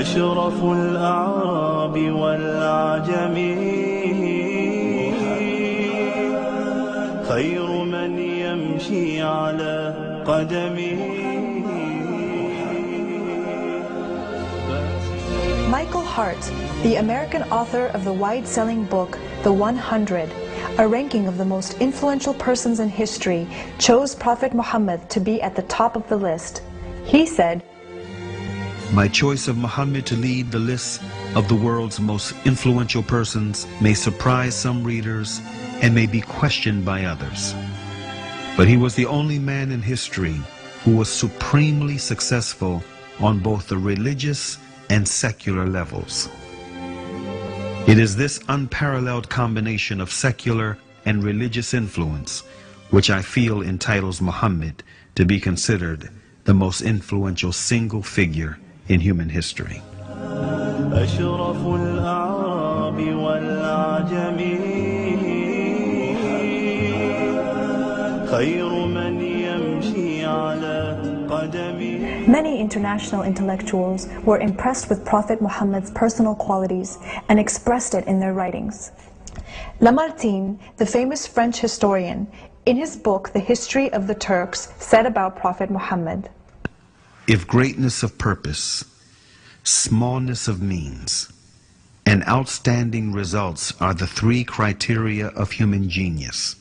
أشرف الأعراب والأعجم خير من يمشي على قدمه. Michael Hart, the American author of the wide-selling book The 100, a ranking of the most influential persons in history, chose Prophet Muhammad to be at the top of the list. He said, "My choice of Muhammad to lead the list of the world's most influential persons may surprise some readers and may be questioned by others. But he was the only man in history who was supremely successful on both the religious and secular levels. It is this unparalleled combination of secular and religious influence which I feel entitles Muhammad to be considered the most influential single figure in human history." أشرف الأعراب والأعجم خير من يمشي على قدمه. Many international intellectuals were impressed with Prophet Muhammad's personal qualities and expressed it in their writings. Lamartine, the famous French historian, in his book The History of the Turks, said about Prophet Muhammad, "If greatness of purpose, smallness of means, and outstanding results are the three criteria of human genius,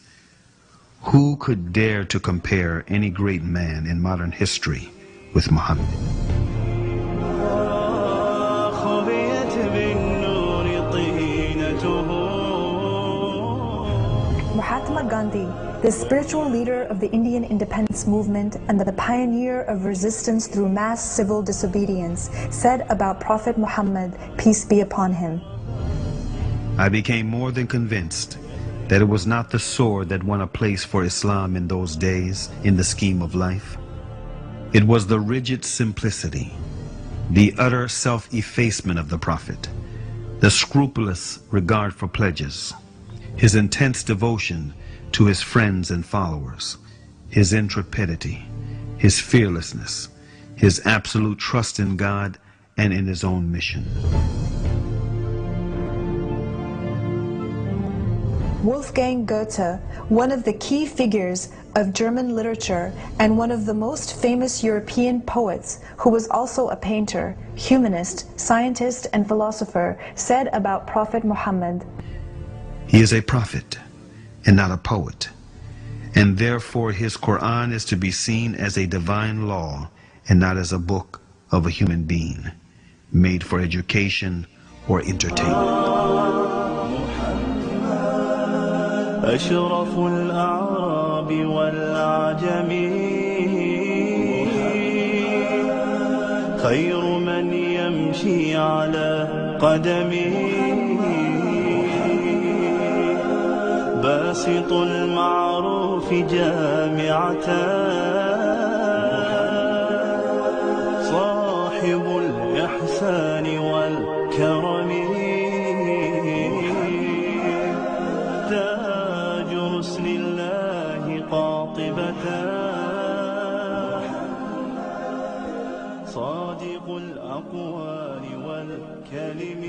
who could dare to compare any great man in modern history with Muhammad?" Mahatma Gandhi, the spiritual leader of the Indian independence movement and the pioneer of resistance through mass civil disobedience, said about Prophet Muhammad, peace be upon him, "I became more than convinced that it was not the sword that won a place for Islam in those days in the scheme of life. It was the rigid simplicity, the utter self-effacement of the Prophet, the scrupulous regard for pledges, his intense devotion to his friends and followers, his intrepidity, his fearlessness, his absolute trust in God and in his own mission." Wolfgang Goethe, one of the key figures of German literature and one of the most famous European poets, who was also a painter, humanist, scientist, and philosopher, said about Prophet Muhammad, "He is a prophet and not a poet, and therefore his Quran is to be seen as a divine law and not as a book of a human being, made for education or entertainment." أشرف الأعراب والأعجم خير من يمشي على قدمه باسط المعروف جامعة صاحب الإحسان والكرم تاج رسل الله قاطبة صادق الأقوال والكلم